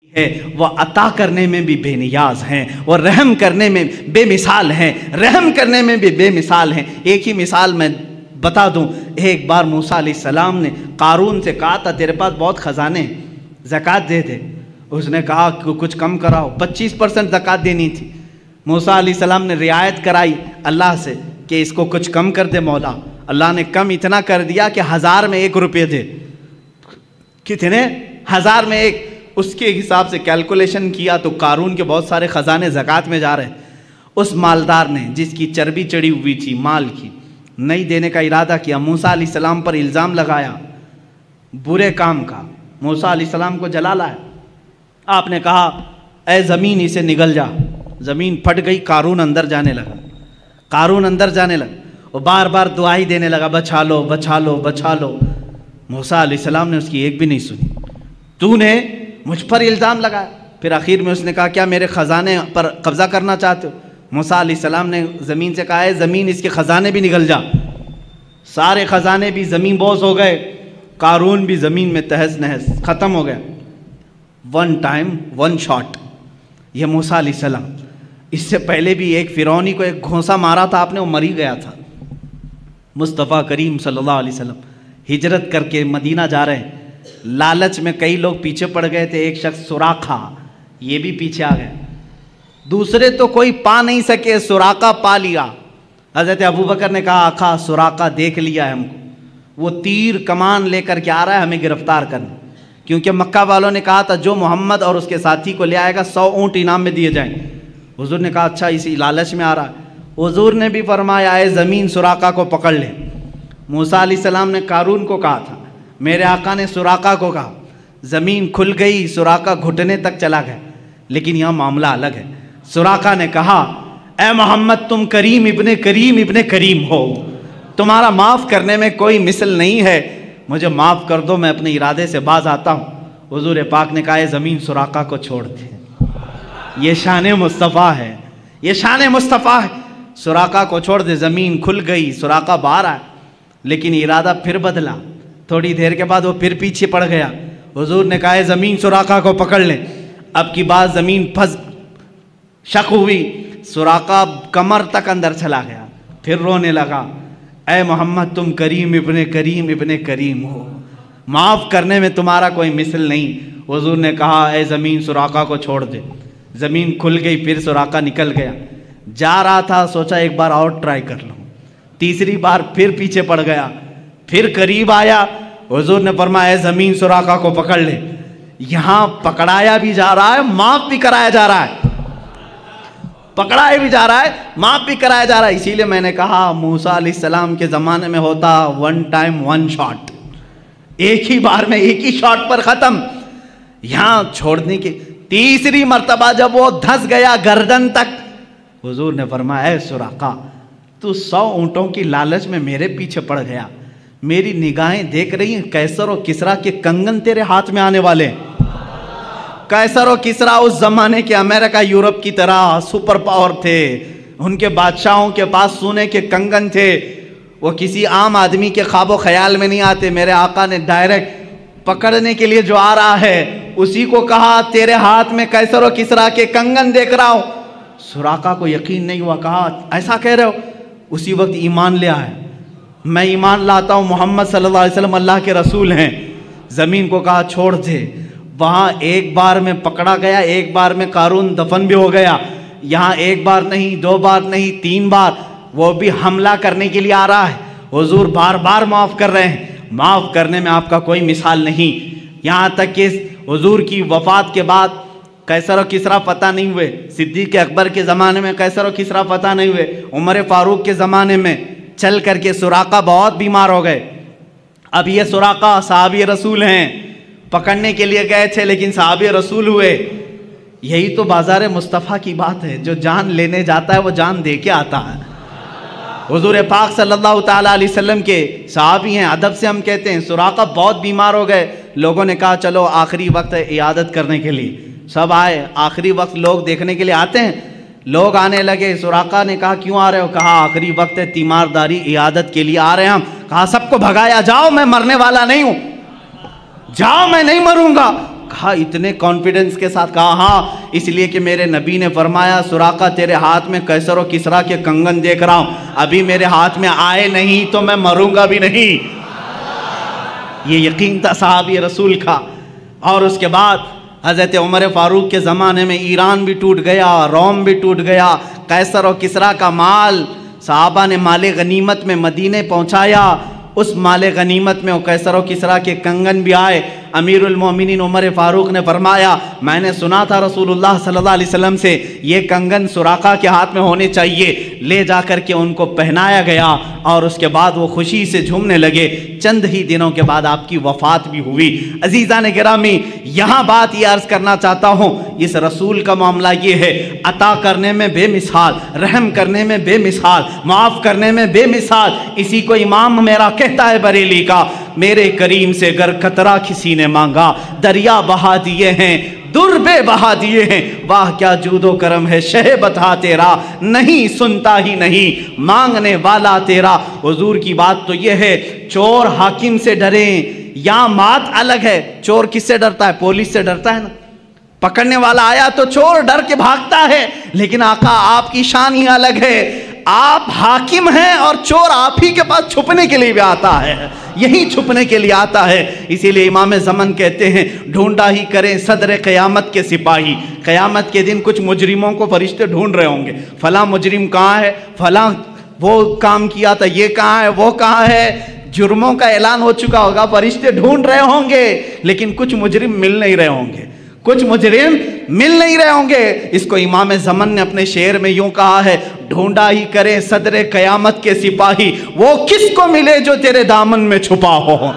ہے وہ عطا کرنے میں بھی بے نیاز ہیں، وہ رحم کرنے میں بے مثال ہیں، رحم کرنے میں بھی بے مثال ہیں۔ ایک ہی مثال میں بتا دوں، ایک بار موسیٰ علیہ السلام نے قارون سے کہا تھا تیرے پاس بہت خزانے ہیں، زکوٰۃ دے دے۔ اس نے کہا کہ کچھ کم کراؤ، 25% زکوٰۃ دینی تھی۔ موسیٰ علیہ السلام نے رعایت کرائی اللہ سے کہ اس کو کچھ کم کر دے مولا۔ اللہ نے کم اتنا کر دیا کہ 1000 میں 1 روپے دے۔ کتنے؟ 1000 میں 1۔ اس کے حساب سے کیلکولیشن کیا تو قارون کے بہت سارے خزانے زکوٰۃ میں جا رہے ہیں۔ اس مالدار نے جس کی چربی چڑھی ہوئی تھی مال کی، نہیں دینے کا ارادہ کیا، موسیٰ علیہ السلام پر الزام لگایا برے کام کا، موسیٰ علیہ السلام کو جلا لایا۔ آپ نے کہا اے زمین اسے نگل جا۔ زمین پھٹ گئی، قارون اندر جانے لگا، قارون اندر جانے لگا، وہ بار بار دعائی دینے لگا بچا لو بچا لو بچا لو۔ موسیٰ علیہ السلام نے اس کی ایک بھی نہیں سنی۔ تو نے مجھ پر الزام لگایا۔ پھر آخر میں اس نے کہا کیا میرے خزانے پر قبضہ کرنا چاہتے ہو؟ موسیٰ علیہ السلام نے زمین سے کہا ہے زمین اس کے خزانے بھی نگل جا۔ سارے خزانے بھی زمین بوس ہو گئے، قارون بھی زمین میں تہس نہس ختم ہو گیا۔ One time one shot. یہ موسیٰ علیہ السلام، اس سے پہلے بھی ایک فرعونی کو ایک گھونسا مارا تھا آپ نے، وہ مر ہی گیا تھا۔ مصطفیٰ کریم صلی اللہ علیہ وسلم ہجرت کر کے مدینہ جا رہے ہیں، لالچ میں کئی لوگ پیچھے پڑ گئے تھے، ایک شخص سراقہ یہ بھی پیچھے آ گیا، دوسرے تو کوئی پا نہیں سکے، سراقہ پا لیا۔ حضرت ابوبکر نے کہا آقا سراقہ دیکھ لیا ہے ہم کو، وہ تیر کمان لے کر کے آ رہا ہے ہمیں گرفتار کرنے، کیونکہ مکہ والوں نے کہا تھا جو محمد اور اس کے ساتھی کو لے آئے گا 100 اونٹ انعام میں دیے جائیں۔ حضور نے کہا اچھا اسی لالچ میں آ رہا ہے۔ حضور نے بھی فرمایا اے زمین سراقہ کو پکڑ لے۔ موسیٰ علیہ السلام نے قارون کو کہا تھا، میرے آقا نے سراقہ کو کہا، زمین کھل گئی، سراقہ گھٹنے تک چلا گیا، لیکن یہاں معاملہ الگ ہے۔ سراقہ نے کہا اے محمد تم کریم ابن کریم ابن کریم ہو، تمہارا معاف کرنے میں کوئی مثل نہیں ہے، مجھے معاف کر دو، میں اپنے ارادے سے باز آتا ہوں۔ حضور پاک نے کہا اے زمین سراقہ کو چھوڑ دے، یہ شان مصطفیٰ ہے، یہ شان مصطفیٰ ہے، سراقہ کو چھوڑ دے۔ زمین کھل گئی، سراقہ باہر آیا، لیکن ارادہ پھر بدلا۔ تھوڑی دیر کے بعد وہ پھر پیچھے پڑ گیا۔ حضور نے کہا زمین سراقہ کو پکڑ لیں۔ اب کی بات زمین پھنس شک ہوئی، سراقہ کمر تک اندر چلا گیا، پھر رونے لگا اے محمد تم کریم ابن کریم ابن کریم ہو، معاف کرنے میں تمہارا کوئی مثل نہیں۔ حضور نے کہا اے زمین سراقہ کو چھوڑ دے۔ زمین کھل گئی، پھر سراقہ نکل گیا، جا رہا تھا، سوچا ایک بار اور ٹرائی کر لوں، تیسری بار پھر پیچھے پڑ گیا، پھر قریب آیا۔ حضور نے فرمایا اے زمین سراقہ کو پکڑ لے۔ یہاں پکڑایا بھی جا رہا ہے، معاف بھی کرایا جا رہا ہے، پکڑایا بھی جا رہا ہے، معاف بھی کرایا جا رہا ہے۔ اسی لیے میں نے کہا موسیٰ علیہ السلام کے زمانے میں ہوتا ون ٹائم ون شاٹ، ایک ہی بار میں ایک ہی شاٹ پر ختم۔ یہاں چھوڑنے کی تیسری مرتبہ جب وہ دھس گیا گردن تک، حضور نے فرمایا اے سراقہ تو 100 اونٹوں کی لالچ میں میرے پیچھے پڑ گیا، میری نگاہیں دیکھ رہی ہیں قیصر و کسریٰ کے کنگن تیرے ہاتھ میں آنے والے ہیں۔ قیصر و کسریٰ اس زمانے کے امریکہ یورپ کی طرح سپر پاور تھے، ان کے بادشاہوں کے پاس سونے کے کنگن تھے، وہ کسی عام آدمی کے خواب و خیال میں نہیں آتے۔ میرے آقا نے ڈائریکٹ پکڑنے کے لیے جو آ رہا ہے اسی کو کہا تیرے ہاتھ میں قیصر و کسریٰ کے کنگن دیکھ رہا ہوں۔ سراقہ کو یقین نہیں ہوا، کہا ایسا کہہ رہے ہو؟ اسی وقت ایمان لے آئے، میں ایمان لاتا ہوں محمد صلی اللہ علیہ وسلم اللہ کے رسول ہیں۔ زمین کو کہا چھوڑ دے۔ وہاں ایک بار میں پکڑا گیا، ایک بار میں قارون دفن بھی ہو گیا۔ یہاں ایک بار نہیں، 2 بار نہیں، 3 بار وہ بھی حملہ کرنے کے لیے آ رہا ہے۔ حضور بار بار معاف کر رہے ہیں، معاف کرنے میں آپ کا کوئی مثال نہیں۔ یہاں تک کہ حضور کی وفات کے بعد قیصر و کسریٰ فتح نہیں ہوئے، صدیق اکبر کے زمانے میں قیصر و کسریٰ فتح نہیں ہوئے، عمر فاروق کے زمانے میں چل کر کے سراقہ بہت بیمار ہو گئے۔ اب یہ سراقہ صحابی رسول ہیں، پکڑنے کے لیے گئے تھے لیکن صحابی رسول ہوئے۔ یہی تو بازار مصطفیٰ کی بات ہے، جو جان لینے جاتا ہے وہ جان دے کے آتا ہے۔ حضور پاک صلی اللہ تعالیٰ علیہ وسلم کے صحابی ہیں، ادب سے ہم کہتے ہیں سراقہ بہت بیمار ہو گئے، لوگوں نے کہا چلو آخری وقت عیادت کرنے کے لیے، سب آئے، آخری وقت لوگ دیکھنے کے لیے آتے ہیں، لوگ آنے لگے۔ سراقہ نے کہا کیوں آ رہے ہو؟ کہا آخری وقت ہے، تیمارداری عیادت کے لیے آ رہے ہیں ہم۔ کہا سب کو بھگایا، جاؤ میں مرنے والا نہیں ہوں، جاؤ میں نہیں مروں گا۔ کہا اتنے کانفیڈنس کے ساتھ کہا ہاں، اس لیے کہ میرے نبی نے فرمایا سراقہ تیرے ہاتھ میں قیصر و کسریٰ کے کنگن دیکھ رہا ہوں، ابھی میرے ہاتھ میں آئے نہیں تو میں مروں گا بھی نہیں۔ یہ یقین تھا صحابی رسول کا۔ اور اس کے بعد حضرت عمر فاروق کے زمانے میں ایران بھی ٹوٹ گیا، روم بھی ٹوٹ گیا، قیصر و کسریٰ کا مال صحابہ نے مال غنیمت میں مدینے پہنچایا، اس مال غنیمت میں قیصر و کسریٰ کے کنگن بھی آئے۔ امیر المومنین عمر فاروق نے فرمایا میں نے سنا تھا رسول اللہ صلی اللہ علیہ وسلم سے یہ کنگن سراقہ کے ہاتھ میں ہونے چاہیے، لے جا کر کے ان کو پہنایا گیا اور اس کے بعد وہ خوشی سے جھومنے لگے۔ چند ہی دنوں کے بعد آپ کی وفات بھی ہوئی۔ عزیزان گرامی، یہاں بات یہ عرض کرنا چاہتا ہوں، اس رسول کا معاملہ یہ ہے، عطا کرنے میں بے مثال، رحم کرنے میں بے مثال، معاف کرنے میں بے مثال۔ اسی کو امام میرا کہتا ہے بریلی کا، میرے کریم سے گر قطرہ کسی نے مانگا دریا بہا دیے ہیں، در بے بہا دیے ہیں، واہ کیا جود و کرم ہے شہ بتا تیرا، نہیں سنتا ہی نہیں مانگنے والا تیرا۔ حضور کی بات تو یہ ہے چور حاکم سے ڈریں، یا بات الگ ہے، چور کس سے ڈرتا ہے؟ پولیس سے ڈرتا ہے نا، پکڑنے والا آیا تو چور ڈر کے بھاگتا ہے، لیکن آقا آپ کی شان ہی الگ ہے، آپ حاکم ہیں اور چور آپ ہی کے پاس چھپنے کے لیے بھی آتا ہے، یہی چھپنے کے لیے آتا ہے۔ اسی لیے امام زمن کہتے ہیں ڈھونڈا ہی کریں صدر قیامت کے سپاہی، قیامت کے دن کچھ مجرموں کو فرشتے ڈھونڈ رہے ہوں گے، فلاں مجرم کہاں ہے، فلاں وہ کام کیا تھا، یہ کہاں ہے، وہ کہاں ہے، جرموں کا اعلان ہو چکا ہوگا، فرشتے ڈھونڈ رہے ہوں گے، لیکن کچھ مجرم مل نہیں رہے ہوں گے، کچھ مجرم مل نہیں رہے ہوں گے۔ اس کو امام زمن نے اپنے شعر میں یوں کہا ہے، ڈھونڈا ہی کرے صدر قیامت کے سپاہی، وہ کس کو ملے جو تیرے دامن میں چھپا ہو۔